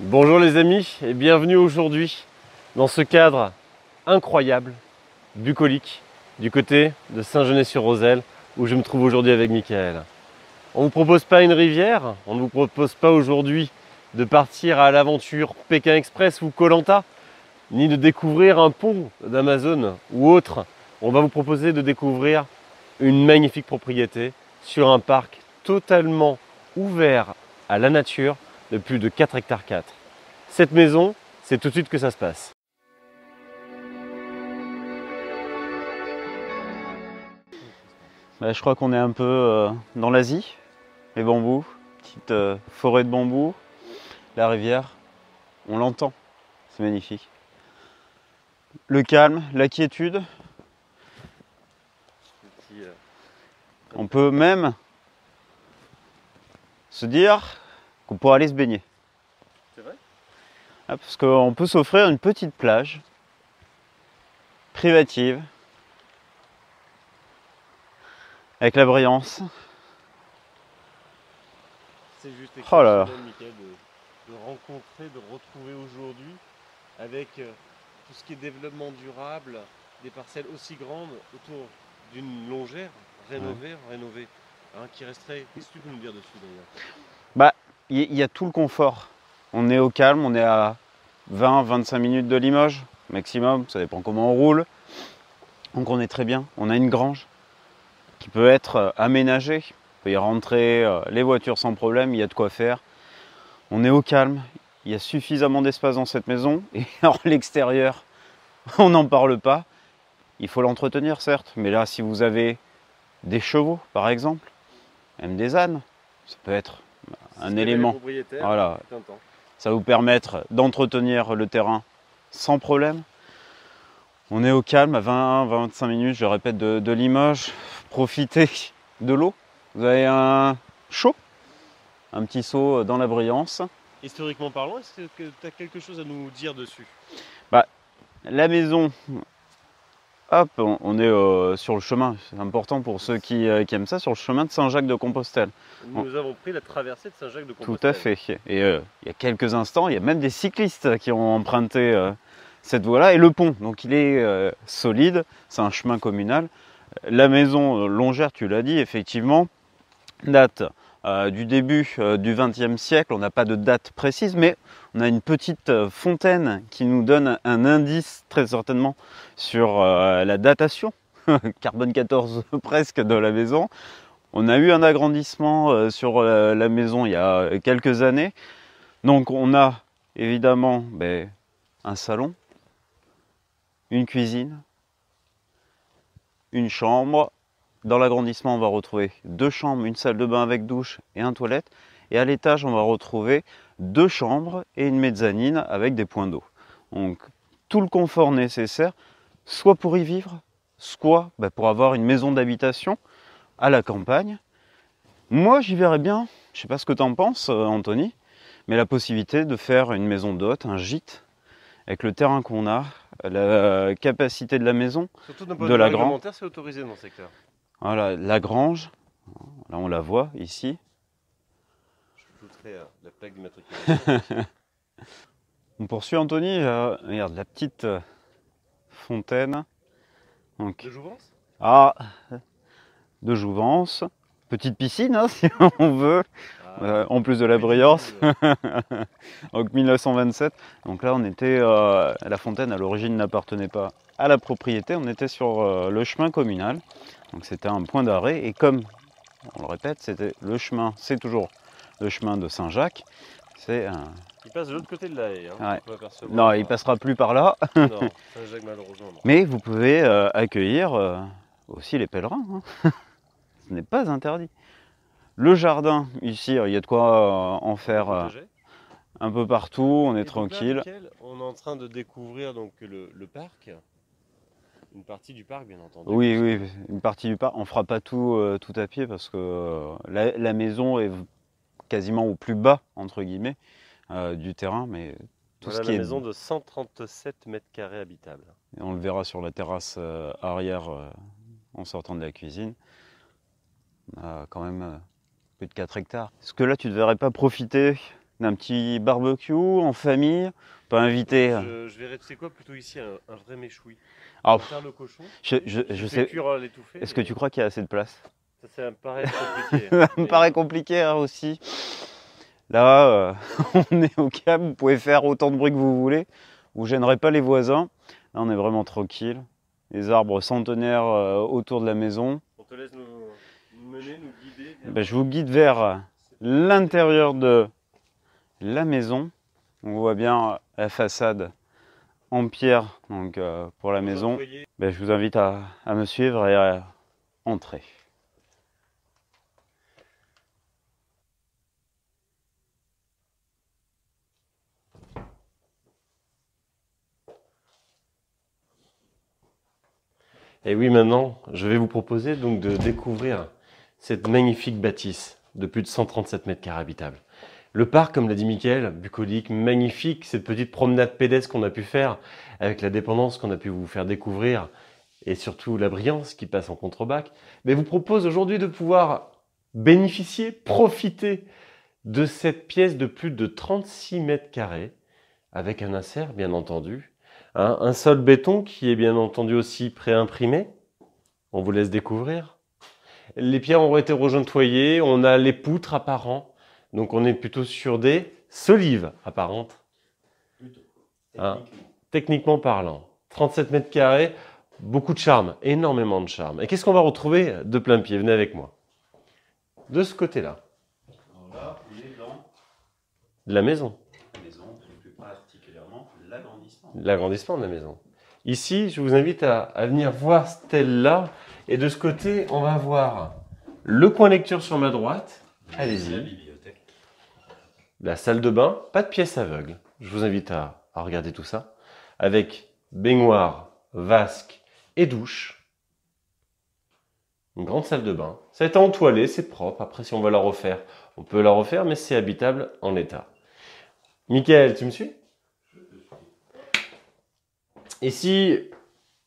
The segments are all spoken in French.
Bonjour les amis et bienvenue aujourd'hui dans ce cadre incroyable, bucolique, du côté de Saint-Genès-sur-Roselle où je me trouve aujourd'hui avec Michael. On ne vous propose pas une rivière, on ne vous propose pas aujourd'hui de partir à l'aventure Pékin Express ou koh Lanta, ni de découvrir un pont d'Amazon ou autre. On va vous proposer de découvrir une magnifique propriété sur un parc totalement ouvert à la nature de plus de 4 hectares 4. Cette maison, c'est tout de suite que ça se passe. Je crois qu'on est un peu dans l'Asie, les bambous, petite forêt de bambous, la rivière, on l'entend, c'est magnifique. Le calme, la quiétude, on peut même se dire qu'on pourrait aller se baigner. C'est vrai ? Parce qu'on peut s'offrir une petite plage privative avec la brillance. C'est juste Oh là là. exceptionnel, Michael, de rencontrer, de retrouver aujourd'hui avec tout ce qui est développement durable, des parcelles aussi grandes autour d'une longère rénovée, qui resterait. Qu'est-ce que tu peux nous dire dessus d'ailleurs ? Il y a tout le confort. On est au calme, on est à 20-25 minutes de Limoges, maximum, ça dépend comment on roule. Donc on est très bien. On a une grange qui peut être aménagée. On peut y rentrer les voitures sans problème, il y a de quoi faire. On est au calme, il y a suffisamment d'espace dans cette maison. Et alors l'extérieur, on n'en parle pas. Il faut l'entretenir certes, mais là si vous avez des chevaux par exemple, même des ânes, ça peut être un élément. Voilà. Ça va vous permettre d'entretenir le terrain sans problème. On est au calme à 20-25 minutes, je répète, de Limoges. Profitez de l'eau. Vous avez un chaud, un petit seau dans la brillance. Historiquement parlant, est-ce que tu as quelque chose à nous dire dessus ? La maison, hop, on est sur le chemin. C'est important pour ceux qui aiment ça, sur le chemin de Saint-Jacques-de-Compostelle. Nous avons pris la traversée de Saint-Jacques-de-Compostelle. Tout à fait. Et il y a quelques instants, il y a même des cyclistes qui ont emprunté cette voie-là. Et le pont, donc il est solide, c'est un chemin communal. La maison longère, tu l'as dit, effectivement, date du début du XXe siècle. On n'a pas de date précise, mais on a une petite fontaine qui nous donne un indice très certainement sur la datation, carbone 14 presque, de la maison. On a eu un agrandissement sur la maison il y a quelques années. Donc on a évidemment un salon, une cuisine, une chambre. Dans l'agrandissement, on va retrouver 2 chambres, une salle de bain avec douche et un toilette. Et à l'étage, on va retrouver 2 chambres et une mezzanine avec des points d'eau. Donc tout le confort nécessaire, soit pour y vivre, soit pour avoir une maison d'habitation à la campagne. Moi, j'y verrais bien, je ne sais pas ce que tu en penses, Anthony, mais la possibilité de faire une maison d'hôte, un gîte, avec le terrain qu'on a, la capacité de la maison, surtout d'un point de de vue la grange. réglementaire, c'est autorisé dans le secteur. Voilà, la grange, là on la voit ici. Je ajouterai la plaque d'immatriculation. On poursuit, Anthony, regarde la petite fontaine. Donc, De jouvence ? De jouvence. Petite piscine, hein, si on veut, en plus de la brillance. Donc 1927. Donc là, on était, la fontaine à l'origine n'appartenait pas à la propriété, on était sur le chemin communal. Donc c'était un point d'arrêt. Et comme, on le répète, c'était le chemin, c'est toujours le chemin de Saint-Jacques. C'est un... Il passe de l'autre côté de la haie. Ouais. On peut apercevoir. Non, il passera plus par là. Non, Saint-Jacques malheureusement. Non. Mais vous pouvez accueillir aussi les pèlerins. Hein. Ce n'est pas interdit. Le jardin, ici, il y a de quoi en faire un peu partout. On est tranquille. Donc là, Michael, on est en train de découvrir donc le parc. Une partie du parc, bien entendu. Oui, une partie du parc. On ne fera pas tout à pied parce que la maison est quasiment au plus bas, entre guillemets, du terrain. Mais tout voilà ce qui la maison de 137 mètres carrés habitable. Et on le verra sur la terrasse arrière en sortant de la cuisine. On a quand même plus de 4 hectares. Est-ce que là, tu ne devrais pas profiter d'un petit barbecue en famille. On peut inviter. Je verrais, tu sais quoi, plutôt ici un vrai méchoui. Alors, Faire le cochon, je sais. cuire l'étouffée. Est-ce que tu crois qu'il y a assez de place? Ça me paraît compliqué. Ça me paraît compliqué hein, aussi. Là, on est au calme, vous pouvez faire autant de bruit que vous voulez. Vous gênerez pas les voisins. Là, on est vraiment tranquille. Les arbres centenaires autour de la maison. On te laisse nous mener, nous guider. Ben, je vous guide vers l'intérieur de la maison. On voit bien la façade en pierre donc, pour la maison. Ben, je vous invite à me suivre et à entrer. Et oui, maintenant, je vais vous proposer donc de découvrir cette magnifique bâtisse de plus de 137 mètres carrés habitables. Le parc, comme l'a dit Mickaël, bucolique, magnifique, cette petite promenade pédestre qu'on a pu faire avec la dépendance qu'on a pu vous faire découvrir et surtout la brillance qui passe en contrebac, mais vous propose aujourd'hui de pouvoir bénéficier, profiter de cette pièce de plus de 36 mètres carrés avec un insert, bien entendu, un sol béton qui est bien entendu aussi préimprimé. On vous laisse découvrir. Les pierres ont été rejointoyées, on a les poutres apparents. Donc on est plutôt sur des solives apparentes. Techniquement parlant. 37 mètres carrés, beaucoup de charme, énormément de charme. Et qu'est-ce qu'on va retrouver de plein pied? Venez avec moi. De ce côté-là. Là, on est dans la maison. La maison, et plus particulièrement l'agrandissement. L'agrandissement de la maison. Ici, je vous invite à venir voir celle-là. Et de ce côté, on va voir le coin lecture sur ma droite. Allez-y. La salle de bain, pas de pièce aveugle. Je vous invite à regarder tout ça. Avec baignoire, vasque et douche. Une grande salle de bain. Ça a été entoilé, c'est propre. Après, si on veut la refaire, on peut la refaire, mais c'est habitable en état. Mickaël, tu me suis? Ici,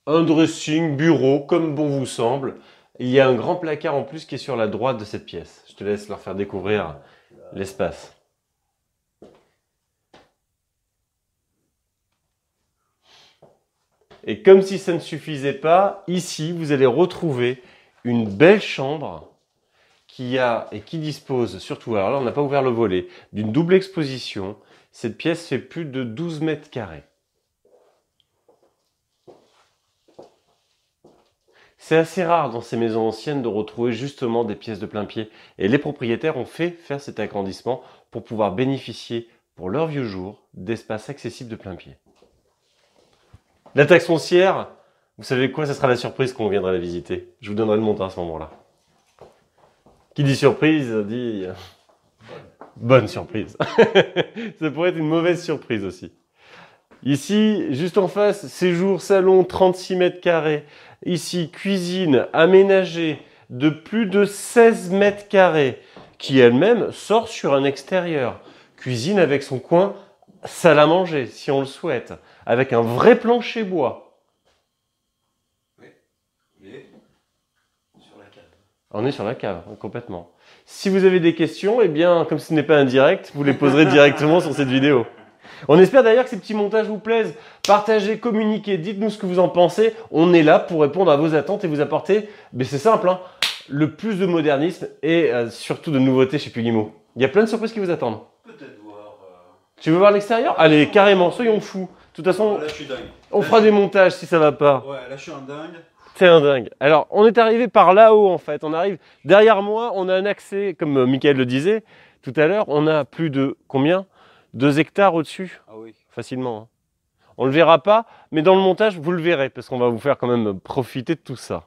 un dressing, bureau, comme bon vous semble. Il y a un grand placard en plus qui est sur la droite de cette pièce. Je te laisse leur faire découvrir l'espace. Et comme si ça ne suffisait pas, ici, vous allez retrouver une belle chambre qui dispose, surtout, alors là, on n'a pas ouvert le volet, d'une double exposition. Cette pièce fait plus de 12 mètres carrés. C'est assez rare dans ces maisons anciennes de retrouver justement des pièces de plein pied. Et les propriétaires ont fait faire cet agrandissement pour pouvoir bénéficier, pour leur vieux jour, d'espaces accessibles de plein pied. La taxe foncière, vous savez quoi, ça sera la surprise quand on viendra la visiter. Je vous donnerai le montant à ce moment-là. Qui dit surprise, dit bonne surprise. Ça pourrait être une mauvaise surprise aussi. Ici, juste en face, séjour, salon, 36 mètres carrés. Ici, cuisine aménagée de plus de 16 mètres carrés, qui elle-même sort sur un extérieur. Cuisine avec son coin salle à manger, si on le souhaite, avec un vrai plancher bois. Oui, mais sur la cave. On est sur la cave, complètement. Si vous avez des questions, eh bien, comme ce n'est pas un direct, vous les poserez directement sur cette vidéo. On espère d'ailleurs que ces petits montages vous plaisent. Partagez, communiquez, dites-nous ce que vous en pensez. On est là pour répondre à vos attentes et vous apporter, mais c'est simple, hein, le plus de modernisme et surtout de nouveautés chez Pugimo. Il y a plein de surprises qui vous attendent. Peut-être voir. Tu veux voir l'extérieur? Allez, carrément, soyons fous. De toute façon, Là, je suis dingue. on fera des montages si ça va pas. Ouais, là, je suis un dingue. C'est un dingue. Alors, on est arrivé par là-haut, en fait. On arrive derrière moi, on a un accès, comme Mickaël le disait tout à l'heure, on a plus de combien? 2 hectares au-dessus? Ah oui. Facilement. Hein. On ne le verra pas, mais dans le montage, vous le verrez, parce qu'on va vous faire quand même profiter de tout ça.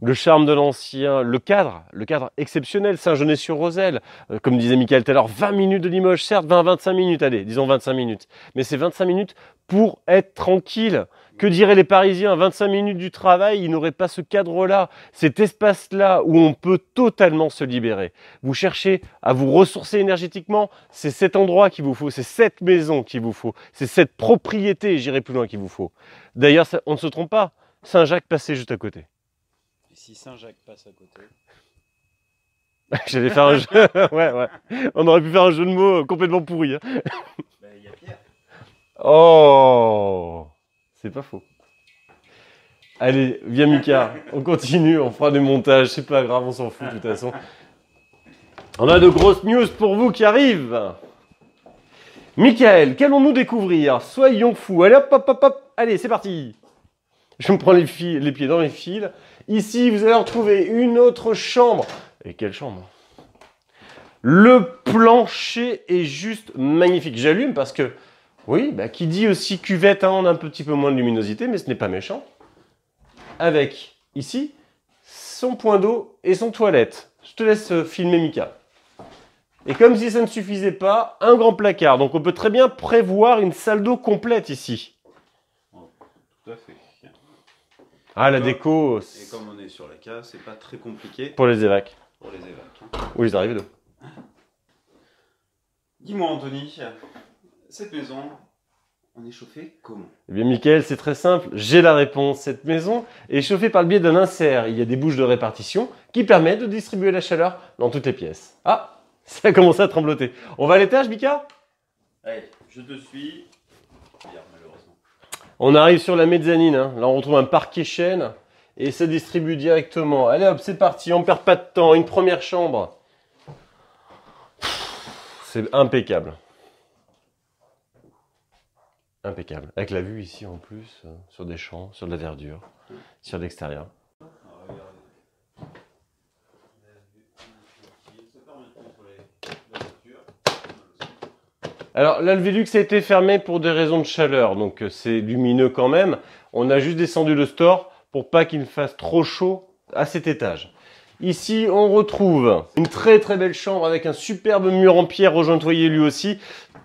Le charme de l'ancien, le cadre exceptionnel, Saint-Genès-sur-Roselle. Comme disait Mickaël tout à l'heure, 20 minutes de Limoges, certes, 20-25 minutes, allez, disons 25 minutes. Mais c'est 25 minutes pour être tranquille. Que diraient les Parisiens? 25 minutes du travail, ils n'auraient pas ce cadre-là, cet espace-là où on peut totalement se libérer. Vous cherchez à vous ressourcer énergétiquement, c'est cet endroit qu'il vous faut, c'est cette maison qu'il vous faut, c'est cette propriété, j'irai plus loin, qu'il vous faut. D'ailleurs, on ne se trompe pas, Saint-Jacques passait juste à côté. Et si Saint-Jacques passe à côté? J'allais faire un jeu. Ouais. On aurait pu faire un jeu de mots complètement pourri, hein. Il y a Pierre. Oh, c'est pas faux. Allez, viens Mika, on continue, on fera des montages, c'est pas grave, on s'en fout de toute façon. On a de grosses news pour vous qui arrivent. Michael, qu'allons-nous découvrir? Soyons fous. Allez hop, hop, hop, hop. Allez, c'est parti. Je me prends les pieds dans les fils. Ici, vous allez retrouver une autre chambre. Et quelle chambre? Le plancher est juste magnifique. J'allume parce que, oui, bah, qui dit aussi cuvette, hein, on a un petit peu moins de luminosité, mais ce n'est pas méchant. Avec, ici, son point d'eau et son toilette. Je te laisse filmer Mika. Et comme si ça ne suffisait pas, un grand placard. Donc on peut très bien prévoir une salle d'eau complète ici. Oh, tout à fait. Ah, la déco. Et comme on est sur la case, c'est pas très compliqué Pour les évacs. pour les évacs. Oui, ils arrivent d'eau. Dis-moi Anthony, cette maison, on est chauffé comment? Eh bien, Mickaël, c'est très simple. J'ai la réponse. Cette maison est chauffée par le biais d'un insert. Il y a des bouches de répartition qui permettent de distribuer la chaleur dans toutes les pièces. Ah, ça a commencé à trembloter. On va à l'étage, Mika? Allez, je te suis. Hier, malheureusement. On arrive sur la mezzanine. Hein. Là, on retrouve un parquet chêne et ça distribue directement. Allez hop, c'est parti. On perd pas de temps. Une première chambre. C'est impeccable. Impeccable. Avec la vue ici en plus, sur des champs, sur de la verdure, sur l'extérieur. Alors, là, le Velux a été fermé pour des raisons de chaleur, donc c'est lumineux quand même. On a juste descendu le store pour pas qu'il fasse trop chaud à cet étage. Ici, on retrouve une très très belle chambre avec un superbe mur en pierre rejointoyé lui aussi,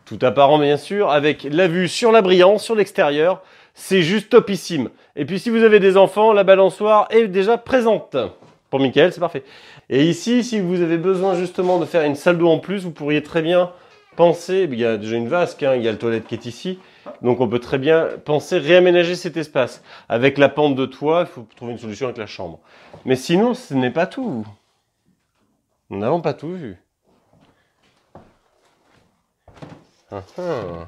tout apparent bien sûr, avec la vue sur la brillance, sur l'extérieur. C'est juste topissime. Et puis si vous avez des enfants, la balançoire est déjà présente. Pour Mickaël, c'est parfait. Et ici, si vous avez besoin justement de faire une salle d'eau en plus, vous pourriez très bien penser, il y a déjà une vasque, hein, il y a le toilette qui est ici, donc on peut très bien penser réaménager cet espace. Avec la pente de toit, il faut trouver une solution avec la chambre. Mais sinon, ce n'est pas tout. Nous n'avons pas tout vu. Ah, ah.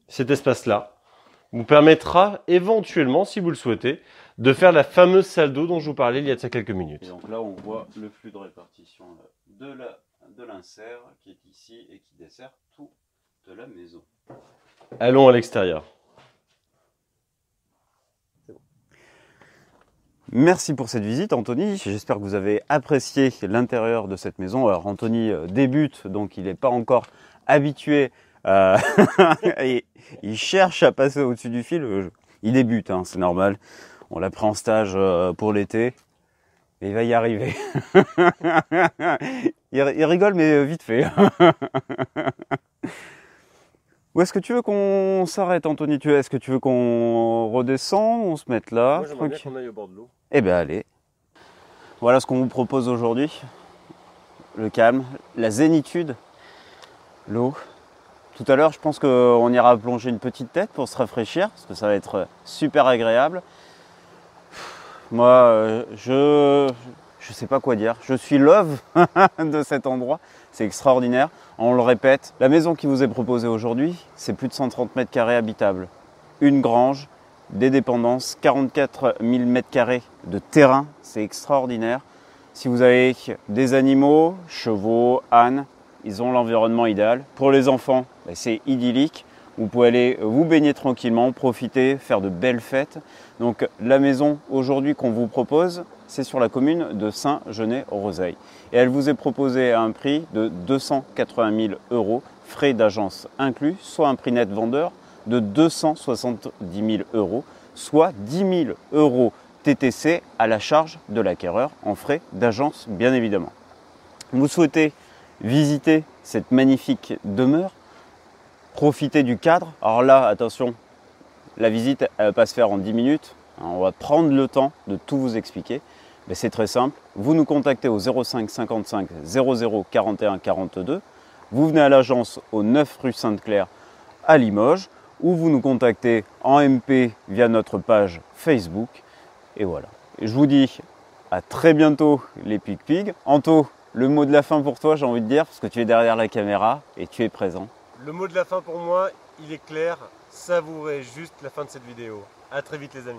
Cet espace-là vous permettra éventuellement, si vous le souhaitez, de faire la fameuse salle d'eau dont je vous parlais il y a de ça quelques minutes. Et donc là, on voit le flux de répartition de l'insert qui est ici et qui dessert tout de la maison. Allons à l'extérieur. Merci pour cette visite Anthony, j'espère que vous avez apprécié l'intérieur de cette maison. Alors Anthony débute, donc il n'est pas encore habitué et il cherche à passer au-dessus du fil. Il débute, hein, c'est normal, on l'a pris en stage pour l'été et il va y arriver. Il rigole mais vite fait. Où est-ce que tu veux qu'on s'arrête, Anthony? Est-ce que tu veux qu'on redescende, on se mette là? Moi, j'aimerais bien qu'on aille au bord de l'eau. Eh bien, allez. Voilà ce qu'on vous propose aujourd'hui. Le calme, la zénitude, l'eau. Tout à l'heure, je pense qu'on ira plonger une petite tête pour se rafraîchir, parce que ça va être super agréable. Moi, je sais pas quoi dire. Je suis love de cet endroit. C'est extraordinaire. On le répète, la maison qui vous est proposée aujourd'hui, c'est plus de 130 mètres carrés habitables. Une grange, des dépendances, 44 000 mètres carrés de terrain. C'est extraordinaire. Si vous avez des animaux, chevaux, ânes, ils ont l'environnement idéal. Pour les enfants, c'est idyllique. Vous pouvez aller vous baigner tranquillement, profiter, faire de belles fêtes. Donc la maison aujourd'hui qu'on vous propose, c'est sur la commune de Saint-Genès-aux-Roseilles. Et elle vous est proposée à un prix de 280 000 €, frais d'agence inclus, soit un prix net vendeur de 270 000 €, soit 10 000 € TTC à la charge de l'acquéreur en frais d'agence bien évidemment. Vous souhaitez visiter cette magnifique demeure, profiter du cadre. Alors là, attention, la visite elle ne va pas se faire en 10 minutes. On va prendre le temps de tout vous expliquer. Mais c'est très simple. Vous nous contactez au 05 55 00 41 42. Vous venez à l'agence au 9 rue Sainte-Claire à Limoges. Ou vous nous contactez en MP via notre page Facebook. Et voilà. Je vous dis à très bientôt les Pig. Anto, le mot de la fin pour toi, j'ai envie de dire, parce que tu es derrière la caméra et tu es présent. Le mot de la fin pour moi, il est clair, savourez juste la fin de cette vidéo. A très vite les amis.